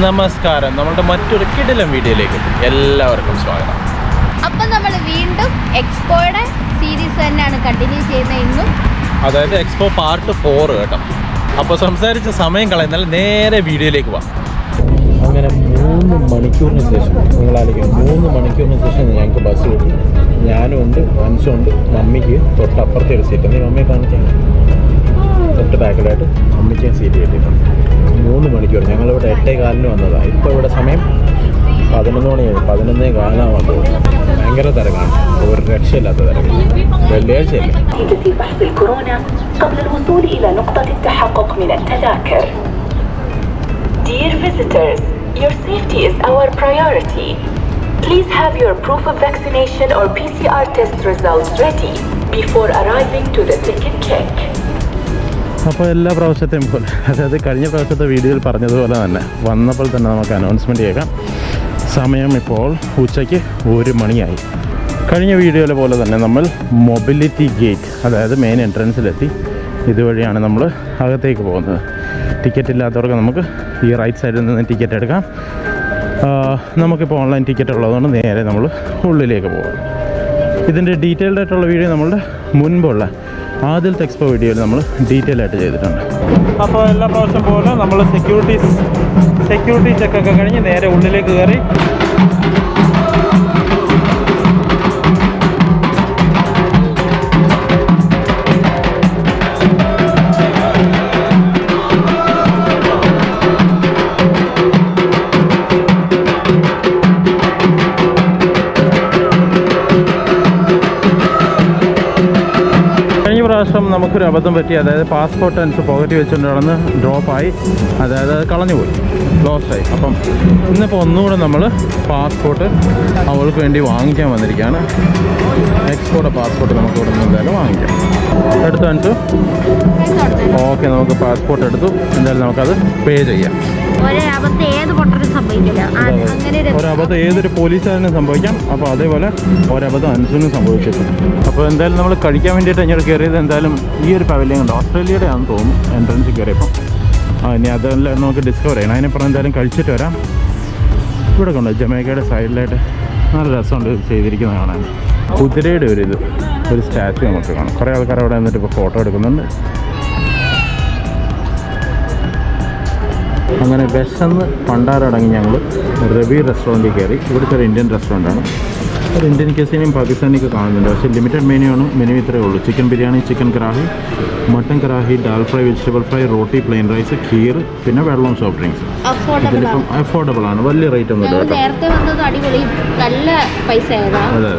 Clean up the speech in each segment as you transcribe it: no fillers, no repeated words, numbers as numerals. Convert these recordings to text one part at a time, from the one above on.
നമസ്കാരം, നമ്മുടെ മറ്റൊരു കിടിലം വീഡിയോയിലേക്ക് എല്ലാവർക്കും സ്വാഗതം. അപ്പം നമ്മൾ വീണ്ടും എക്സ്പോയുടെ സീരീസ് തന്നെയാണ് കണ്ടിന്യൂ ചെയ്യുന്നത് ഇന്നും, അതായത് എക്സ്പോ പാർട്ട് 4 കേട്ടോ. അപ്പോൾ സംസാരിച്ച സമയം കളയുന്നാൽ നേരെ വീഡിയോയിലേക്ക് പോവാം. അങ്ങനെ 3 മണിക്കൂറിന് ശേഷം നിങ്ങളായിരിക്കും 3 മണിക്കൂറിന് ശേഷം ഞങ്ങൾക്ക് ബസ് കിട്ടി. ഞാനും ഉണ്ട്, അൻസുണ്ട്, മമ്മിക്ക് തൊട്ടപ്പുറത്തെ ഒരു സീറ്റ്. നീ മമ്മിയെ കാണിക്കാൻ തൊട്ട് ബാക്കിലായിട്ട് മമ്മിക്ക് സീറ്റ് കിട്ടിയിട്ടുണ്ട്. 3 മണിക്കൂർ. ഞങ്ങളിവിടെ 8:15 വന്നതാണ്. ഇപ്പോൾ ഇവിടെ സമയം 11 മണിയായി. 11:15 വന്നത്. ഭയങ്കര തിരക്കാണ്, ഒരു രക്ഷയില്ലാത്ത തിരക്ക്. വെള്ളിയാഴ്ചയല്ലേ. Dear visitors, your safety is our priority. Please have your proof of vaccination or PCR test results ready before arriving to the ticket check. അപ്പോൾ എല്ലാ പ്രാവശ്യത്തെയും പോലെ, അതായത് കഴിഞ്ഞ പ്രാവശ്യത്തെ വീഡിയോയിൽ പറഞ്ഞതുപോലെ തന്നെ വന്നപ്പോൾ തന്നെ നമുക്ക് അനൗൺസ്മെൻറ്റ് ചെയ്യാം. സമയം ഇപ്പോൾ ഉച്ചയ്ക്ക് 1 മണിയായി. കഴിഞ്ഞ വീഡിയോയിലെ പോലെ തന്നെ നമ്മൾ മൊബിലിറ്റി ഗേറ്റ്, അതായത് മെയിൻ എൻട്രൻസിലെത്തി. ഇതുവഴിയാണ് നമ്മൾ അകത്തേക്ക് പോകുന്നത്. ടിക്കറ്റ് ഇല്ലാത്തവർക്ക് നമുക്ക് ഈ റൈറ്റ് സൈഡിൽ നിന്ന് ടിക്കറ്റ് എടുക്കാം. നമുക്കിപ്പോൾ ഓൺലൈൻ ടിക്കറ്റ് ഉള്ളതുകൊണ്ട് നേരെ നമ്മൾ ഉള്ളിലേക്ക് പോകും. ഇതിൻ്റെ ഡീറ്റെയിൽഡ് ആയിട്ടുള്ള വീഡിയോ നമ്മളുടെ മുൻപുള്ള ആദ്യത്തെ എക്സ്പോ വീഡിയോയിൽ നമ്മൾ ഡീറ്റെയിൽ ആയിട്ട് ചെയ്തിട്ടുണ്ട്. അപ്പോൾ എല്ലാ പ്രാവശ്യം പോലെ നമ്മൾ സെക്യൂരിറ്റി ചെക്കൊക്കെ കഴിഞ്ഞ് നേരെ ഉള്ളിലേക്ക് കയറി. നമുക്കൊരു അബദ്ധം പറ്റി. അതായത് പാസ്പോർട്ട് അനുസരിച്ച് പോക്കറ്റ് വെച്ചുകൊണ്ട് നടന്ന് ഡ്രോപ്പായി, അതായത് കളഞ്ഞുപോയി, ലോസ്റ്റായി. അപ്പം ഇന്നിപ്പോൾ ഒന്നുകൂടെ നമ്മൾ പാസ്പോർട്ട് അവൾക്ക് വേണ്ടി വാങ്ങിക്കാൻ വന്നിരിക്കുകയാണ്. എക്സ്പോയുടെ പാസ്പോർട്ട് നമുക്ക് ഇവിടെ നിന്ന് എന്തായാലും വാങ്ങിക്കാം. എടുത്തു അനിച്ചു? ഓക്കെ, നമുക്ക് പാസ്പോർട്ട് എടുത്തു. എന്തായാലും നമുക്കത് പേ ചെയ്യാം. ഒരബദ്ധം ഏതൊരു പോലീസുകാരനും സംഭവിക്കാം. അപ്പോൾ അതേപോലെ ഒരബദ്ധം അൻസുവിനും സംഭവിച്ചിട്ടുണ്ട്. അപ്പോൾ എന്തായാലും നമ്മൾ കഴിക്കാൻ വേണ്ടിയിട്ട് ഇങ്ങോട്ട് കയറിയത് എന്തായാലും ഈ ഒരു പവലിയൻ ഉണ്ട്. ഓസ്ട്രേലിയയുടെ ആണെന്ന് തോന്നുന്നു എൻട്രൻസിൽ കയറിയപ്പം. ഇനി അതെല്ലാം നമുക്ക് ഡിസ്കവർ ചെയ്യണം. അതിനപ്പുറം എന്തായാലും കഴിച്ചിട്ട് വരാം. ഇവിടെ കൊണ്ട് ജമൈക്കയുടെ സൈഡിലായിട്ട് നല്ല രസമുണ്ട് ചെയ്തിരിക്കുന്നത് കാണാൻ. കുതിരയുടെ ഒരു സ്റ്റാച്ചു നമുക്ക് കാണാം. കുറേ ആൾക്കാർ അവിടെ നിന്നിട്ട് ഇപ്പോൾ ഫോട്ടോ എടുക്കുന്നുണ്ട്. അങ്ങനെ വിശന്ന് പണ്ടാരടങ്ങി ഞങ്ങൾ റബി റെസ്റ്റോറൻറ്റിൽ കയറി. ഇവിടുത്തെ ഒരു ഇന്ത്യൻ റെസ്റ്റോറൻറ്റാണ്. ഒരു ഇന്ത്യൻ കസിനെയും പാകിസ്ഥാനിയൊക്കെ കാണുന്നുണ്ട്. പക്ഷേ ലിമിറ്റഡ് മെനു ആണ്. മെനു ഇത്രയേ ഉള്ളൂ. Chicken biryani, chicken karahi, mutton karahi, dal fry, vegetable fry, roti, plain rice, kheer, പിന്നെ വെള്ളവും സോഫ്റ്റ് ഡ്രിങ്ക്സ്. ഇതിലിപ്പം അഫോർഡബിൾ ആണ്, വലിയ റേറ്റ് ഒന്നും ഇല്ല കേട്ടോ. അതെ,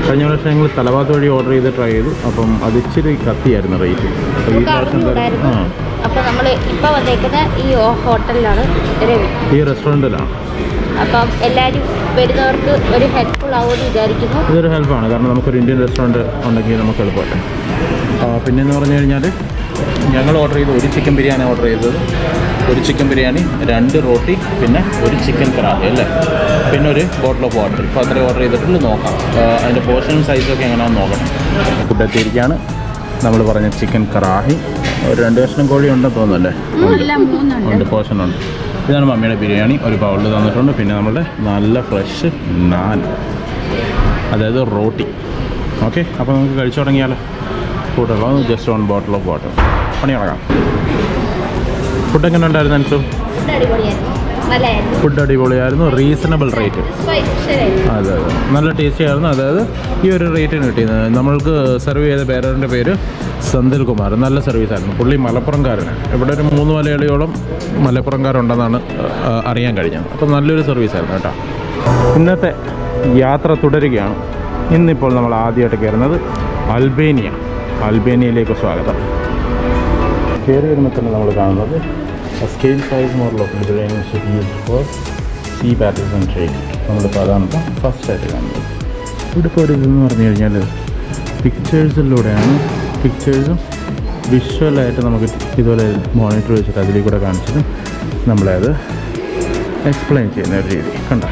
കഴിഞ്ഞ പ്രാവശ്യം ഞങ്ങൾ തലവാത്ത് വഴി ഓർഡർ ചെയ്ത് ട്രൈ ചെയ്തു. അപ്പം അത് ഇച്ചിരി കത്തിയായിരുന്നു റേറ്റ്. അപ്പോൾ ഈ പ്രാവശ്യം അപ്പോൾ നമ്മൾ ഇപ്പോൾ വന്നേക്കുന്ന ഈ ഹോട്ടലിലാണ്, ഈ റെസ്റ്റോറൻറ്റിലാണ്. അപ്പം എല്ലാവരും വരുന്നവർക്ക് ഒരു ഹെൽപ്ഫുൾ ആവുമെന്ന് വിചാരിക്കുന്നു. ഇതൊരു ഹെൽപ്പാണ്, കാരണം നമുക്കൊരു ഇന്ത്യൻ റെസ്റ്റോറൻറ്റ് ഉണ്ടെങ്കിൽ നമുക്ക് എളുപ്പമല്ലേ. പിന്നെയെന്ന് പറഞ്ഞു കഴിഞ്ഞാൽ ഞങ്ങൾ ഓർഡർ ചെയ്ത് ഒരു ചിക്കൻ ബിരിയാണി ഓർഡർ ചെയ്തത്. ഒരു ചിക്കൻ ബിരിയാണി, 2 റോട്ടി, പിന്നെ ഒരു ചിക്കൻ കറാഹി അല്ലേ, പിന്നെ ഒരു ബോട്ടിൽ ഓഫ് വാട്ടർ. ഇപ്പോൾ അത്രയും ഓർഡർ ചെയ്തിട്ടുള്ളൂ. നോക്കാം അതിൻ്റെ പോർഷൻ സൈസൊക്കെ എങ്ങനെയാണെന്ന് നോക്കണം. ഫുഡ് എത്തിയിരിക്കുകയാണ്. നമ്മൾ പറഞ്ഞ ചിക്കൻ കറാഹി, ഒരു 2 കഷ്ണം കോഴി ഉണ്ടെന്ന് തോന്നുന്നല്ലേ, ഉണ്ട്, പോർഷൻ ഉണ്ട്. ഇതാണ് മമ്മിയുടെ ബിരിയാണി, ഒരു ബൗളിൽ തന്നിട്ടുണ്ട്. പിന്നെ നമ്മുടെ നല്ല ഫ്രഷ് നാൻ, അതായത് റോട്ടി. ഓക്കെ, അപ്പോൾ നമുക്ക് കഴിച്ചു തുടങ്ങിയാലോ. ഫുഡുള്ള ജസ്റ്റ് 1 ബോട്ടിൽ ഓഫ് വാട്ടർ. പണി തുടങ്ങാം. ഫുഡ് എങ്ങനെ ഉണ്ടായിരുന്നു അൻസു? ഫുഡ് അടിപൊളിയായിരുന്നു. Reasonable rate. അതെ അതെ, നല്ല ടേസ്റ്റി ആയിരുന്നു. അതായത് ഈ ഒരു റേറ്റിന് കിട്ടിയത്. നമ്മൾക്ക് സെർവ് ചെയ്ത പേരൻ്റെ പേര് സെന്തിൽ കുമാർ. നല്ല സർവീസായിരുന്നു. പുള്ളി മലപ്പുറംകാരനാണ്. ഇവിടെ ഒരു 3 മലയാളിയോളം മലപ്പുറംകാരുണ്ടെന്നാണ് അറിയാൻ കഴിഞ്ഞത്. അപ്പം നല്ലൊരു സർവീസായിരുന്നു കേട്ടോ. ഇന്നത്തെ യാത്ര തുടരുകയാണ്. ഇന്നിപ്പോൾ നമ്മൾ ആദ്യമായിട്ട് കയറുന്നത് അൽബേനിയയിലേക്ക് സ്വാഗതം. കയറി വരുമ്പോൾ തന്നെ നമ്മൾ കാണുന്നത് scale size model of liberation ship used for sea passenger and train. നമ്മളിപ്പോൾ അതാണ് ഇപ്പോൾ ഫസ്റ്റായിട്ട് കാണുന്നത്. ഇവിടെ ഇപ്പോൾ ഒരു ഇതെന്ന് പറഞ്ഞു കഴിഞ്ഞാൽ പിക്ചേഴ്സിലൂടെയാണ്. പിക്ചേഴ്സും വിഷ്വലായിട്ട് നമുക്ക് ഇതുപോലെ മോണിറ്റർ വെച്ചിട്ട് അതിലേക്കൂടെ കാണിച്ചിട്ട് നമ്മളെ അത് എക്സ്പ്ലെയിൻ ചെയ്യുന്ന ഒരു രീതി കണ്ട.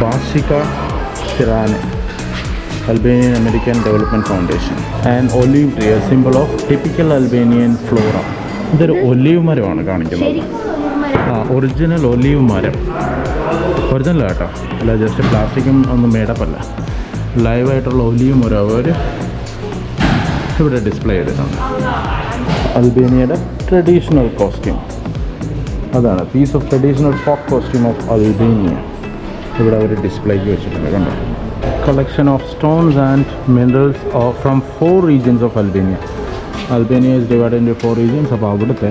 ബാസിക ഷിറാനെ Albanian American Development Foundation. An olive tree, a symbol of typical Albanian flora. ഇതൊരു ഒലീവ് മരമാണ് കാണിക്കുന്നത്. ഒറിജിനൽ ഒലീവ് മരം. ഒറിജിനൽ കേട്ടോ, അല്ല ജസ്റ്റ് പ്ലാസ്റ്റിക്കും ഒന്നും മേടപ്പല്ല. ലൈവായിട്ടുള്ള ഒലീവ് മരം അവർ ഇവിടെ ഡിസ്പ്ലേ ചെയ്തിട്ടുണ്ട്. അൽബേനിയയുടെ ട്രഡീഷണൽ കോസ്റ്റ്യൂം അതാണ്. Piece of traditional folk costume of Albania ഇവിടെ അവർ ഡിസ്പ്ലേക്ക് വെച്ചിട്ടുണ്ട്. കണ്ടോ, collection of stones and minerals from 4 regions of Albania. Albania is divided into 4 regions. അപ്പോൾ അവിടുത്തെ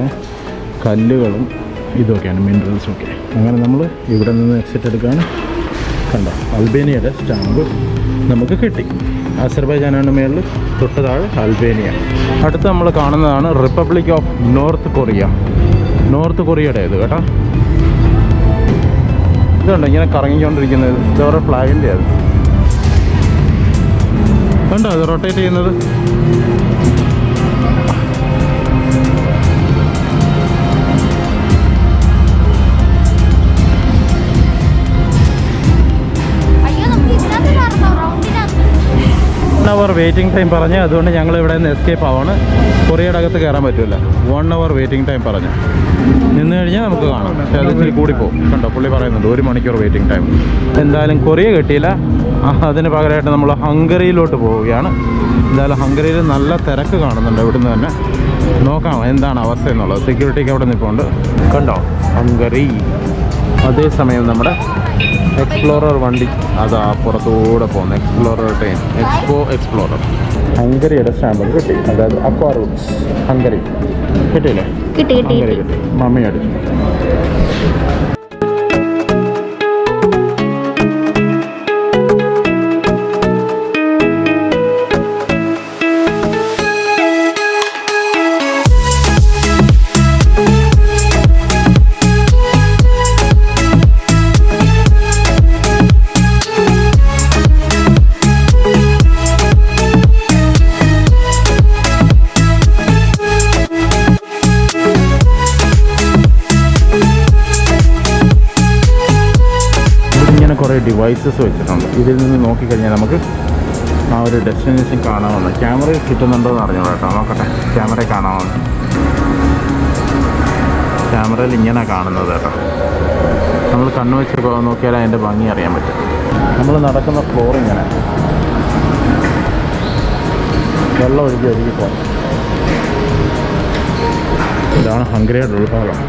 കല്ലുകളും ഇതൊക്കെയാണ് മിനറൽസും ഒക്കെ. അങ്ങനെ നമ്മൾ ഇവിടെ നിന്ന് എക്സിറ്റ് എടുക്കാൻ കണ്ടോ അൽബേനിയയുടെ സ്റ്റാമ്പ് നമുക്ക് കിട്ടി. അസർബൈജാനാണ് മേളിൽ, തൊട്ട് താഴെ അൽബേനിയ. അടുത്ത് നമ്മൾ കാണുന്നതാണ് republic of north Korea. North കൊറിയയുടെ ഇത് കേട്ടോ. ഇതുണ്ട് ഇങ്ങനെ കറങ്ങിക്കൊണ്ടിരിക്കുന്നത്. ഇതവരുടെ ഫ്ലാഗിൻ്റെ അത് കണ്ടോ, അത് റൊട്ടേറ്റ് ചെയ്യുന്നത്. അവർ വെയിറ്റിംഗ് ടൈം പറഞ്ഞ്, അതുകൊണ്ട് ഞങ്ങൾ ഇവിടെ നിന്ന് എസ്കേപ്പ് ആവാണ്. കൊറിയയുടെ അകത്ത് കയറാൻ പറ്റില്ല. 1 hour വെയിറ്റിംഗ് ടൈം പറഞ്ഞ് നിന്ന് കഴിഞ്ഞാൽ നമുക്ക് കാണാം. പക്ഷേ അത് ഇച്ചിരി കൂടിപ്പോവും. കണ്ടോ, പുള്ളി പറയുന്നുണ്ട് 1 മണിക്കൂർ വെയിറ്റിംഗ് ടൈം. എന്തായാലും കൊറിയ കിട്ടിയില്ല. അതിന് പകരമായിട്ട് നമ്മൾ ഹംഗറിയിലോട്ട് പോവുകയാണ്. എന്തായാലും ഹംഗറിയിൽ നല്ല തിരക്ക് കാണുന്നുണ്ട്. ഇവിടുന്ന് തന്നെ നോക്കാം എന്താണ് അവസ്ഥ എന്നുള്ളത്. സെക്യൂരിറ്റിക്ക് അവിടെ നിൽപ്പുണ്ട്. കണ്ടോ ഹംഗറി. അതേസമയം നമ്മുടെ എക്സ്പ്ലോറർ വണ്ടി അതാ പുറത്തൂടെ പോകുന്ന എക്സ്പ്ലോറർ ട്രെയിൻ, എക്സ്പ്ലോറർ. ഹംഗറിയുടെ സ്റ്റാമ്പ് കിട്ടി, അതായത് അക്വാ റൂട്ട്സ് ഹംഗറി കിട്ടിയില്ലേ? ഹംഗറി കിട്ടി. മമ്മി അടിച്ചു. കുറേ ഡിവൈസസ് വെച്ചിട്ടുണ്ട്. ഇതിൽ നിന്ന് നോക്കിക്കഴിഞ്ഞാൽ നമുക്ക് ആ ഒരു ഡെസ്റ്റിനേഷൻ കാണാവുന്ന. ക്യാമറയിൽ കിട്ടുന്നുണ്ടോ എന്ന് അറിഞ്ഞോളൂ കേട്ടോ. നോക്കട്ടെ, ക്യാമറയിൽ കാണാവുന്ന. ക്യാമറയിൽ ഇങ്ങനെ കാണുന്നത് കേട്ടോ. നമ്മൾ കണ്ണു വെച്ച് നോക്കിയാൽ അതിൻ്റെ ഭംഗി അറിയാൻ പറ്റും. നമ്മൾ നടക്കുന്ന ഫ്ലോർ ഇങ്ങനെ വെള്ളം ഒഴുകി പോകും. ഇതാണ് ഹംഗറിയുടെ ഉൾഭാഗം.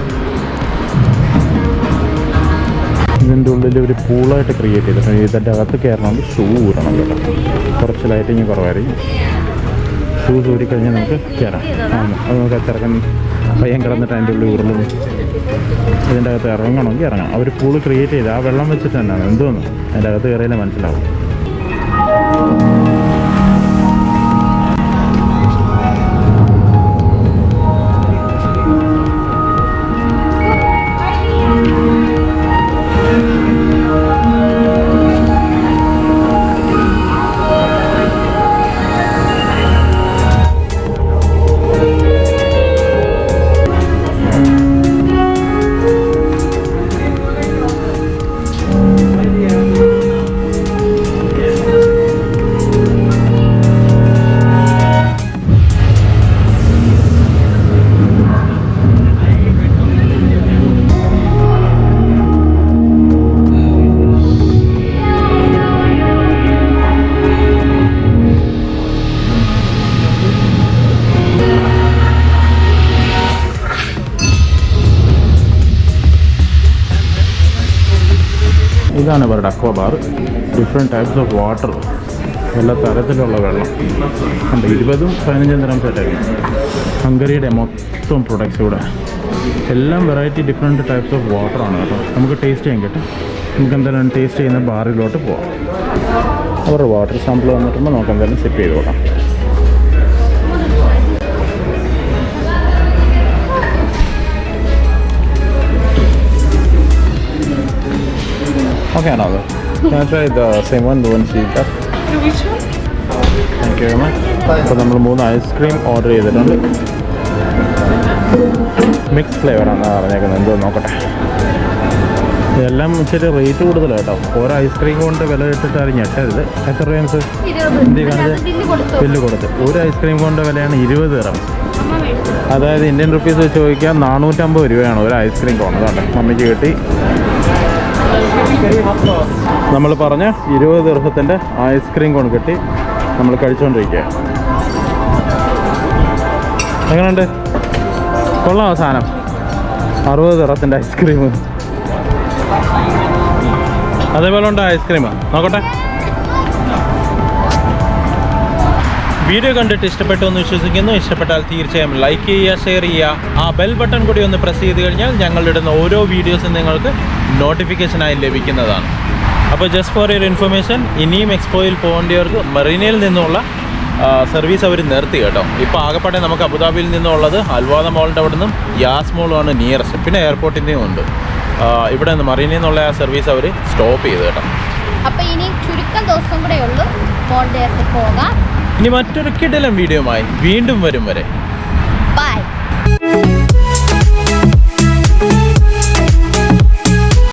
ഇതിൻ്റെ ഉള്ളിൽ ഒരു പൂളായിട്ട് ക്രിയേറ്റ് ചെയ്തിട്ടുണ്ട്. ഇതിൻ്റെ അകത്ത് കയറണമെങ്കിൽ ഷൂ ഊരണം കേട്ടോ. കുറച്ച് ലൈറ്റിങ് കുറവായിരിക്കും. ഷൂസ് ഊരിക്കഴിഞ്ഞാൽ നമുക്ക് കയറാം. അത് നമുക്ക് ചെറുക്കൻ പയ്യൻ കിടന്നിട്ട് അതിൻ്റെ ഉള്ളിൽ ഉരുളും. ഇതിൻ്റെ അകത്ത് ഇറങ്ങണമെങ്കിൽ ഇറങ്ങാം. അവർ പൂള് ക്രിയേറ്റ് ചെയ്ത് ആ വെള്ളം വെച്ചിട്ട് തന്നെയാണ്. എന്തോന്ന് അതിൻ്റെ അകത്ത് കയറിയാലേ മനസ്സിലാവും. ഇതാണ് ഇവരുടെ aqua bar. Different types of water, എല്ലാ തരത്തിലുള്ള വെള്ളം ഉണ്ട്. 20-15 തരം സെറ്റായിരിക്കും. ഹംഗറിയുടെ മൊത്തം പ്രൊഡക്ട്സ് ഇവിടെ എല്ലാം വെറൈറ്റി ഡിഫറെൻറ്റ് ടൈപ്സ് ഓഫ് വാട്ടറാണ് കേട്ടോ. നമുക്ക് ടേസ്റ്റ് ചെയ്യാൻ കിട്ടും. നമുക്ക് എന്തായാലും ടേസ്റ്റ് ചെയ്യുന്ന ബാറിലോട്ട് പോവാം. അവരുടെ വാട്ടർ സാമ്പിൾ വന്നിട്ടുമ്പോൾ നമുക്ക് എന്തായാലും സെറ്റ് ചെയ്ത് കൊടുക്കാം. Okay, another. Can I try the same one, the one she got? Which one? Thank you very much. അപ്പോൾ നമ്മൾ 3 ഐസ്ക്രീം ഓർഡർ ചെയ്തിട്ടുണ്ട്. മിക്സ് ഫ്ലേവറാണ് പറഞ്ഞേക്കുന്നത്. എന്തോ നോക്കട്ടെ. ഇതെല്ലാം ഇച്ചിരി റേറ്റ് കൂടുതലാണ് കേട്ടോ. ഓരോ ഐസ്ക്രീം കൊണ്ട് വില ഇട്ടിട്ടാണ് ഞെട്ടരുത്. എത്ര രൂപ ഇന്ത്യ കാണിച്ച് ബില്ല് കൊടുത്ത്? ഒരു ഐസ്ക്രീം കൊണ്ട് വിലയാണ് 20 ദിർഹം. അതായത് ഇന്ത്യൻ റുപ്പീസ് വെച്ച് ചോദിക്കാൻ 450 രൂപയാണ് ഒരു ഐസ്ക്രീം കോൺ. അതാണ് മമ്മിക്ക് കിട്ടി. നമ്മൾ പറഞ്ഞ 20 ദിർഹത്തിൻ്റെ ഐസ്ക്രീം കോൺ കിട്ടി. നമ്മൾ കഴിച്ചുകൊണ്ടിരിക്കുക. എങ്ങനെയുണ്ട്? കൊള്ളാമോ സാധനം? 60 ദിർഹത്തിൻ്റെ ഐസ്ക്രീം. അതേപോലെ ഉണ്ട് ഐസ്ക്രീം. നോക്കട്ടെ. വീഡിയോ കണ്ടിട്ട് ഇഷ്ടപ്പെട്ടു എന്ന് വിശ്വസിക്കുന്നു. ഇഷ്ടപ്പെട്ടാൽ തീർച്ചയായും ലൈക്ക് ചെയ്യുക, ഷെയർ ചെയ്യുക. ആ ബെൽ ബട്ടൺ കൂടി ഒന്ന് പ്രസ് ചെയ്ത് കഴിഞ്ഞാൽ ഞങ്ങളിടുന്ന ഓരോ വീഡിയോസും നിങ്ങൾക്ക് നോട്ടിഫിക്കേഷനായി ലഭിക്കുന്നതാണ്. അപ്പോൾ ജസ്റ്റ് ഫോർ യുവർ ഇൻഫർമേഷൻ, ഇനിയും എക്സ്പോയിൽ പോകേണ്ടവർക്ക് മറീനയിൽ നിന്നുള്ള സർവീസ് അവർ നിർത്തി കേട്ടോ. ഇപ്പോൾ ആകെപ്പാടെ നമുക്ക് അബുദാബിയിൽ നിന്നുള്ളത് അൽവാദ മോളിൻ്റെ അവിടെ നിന്നും യാസ് മോളുമാണ് നിയറസ്റ്റ്. പിന്നെ എയർപോർട്ടിൻ്റെയും ഉണ്ട്. ഇവിടെ നിന്ന് മറീനയിൽ നിന്നുള്ള ആ സർവീസ് അവർ സ്റ്റോപ്പ് ചെയ്തു കേട്ടോ. അപ്പോൾ ഇനി ചുരുക്കം ദിവസം കൂടെ ഉള്ളൂ മോളുടെ പോകാം. ഇനി മറ്റൊരു കിടിലം വീഡിയോയുമായി വീണ്ടും വരും വരെ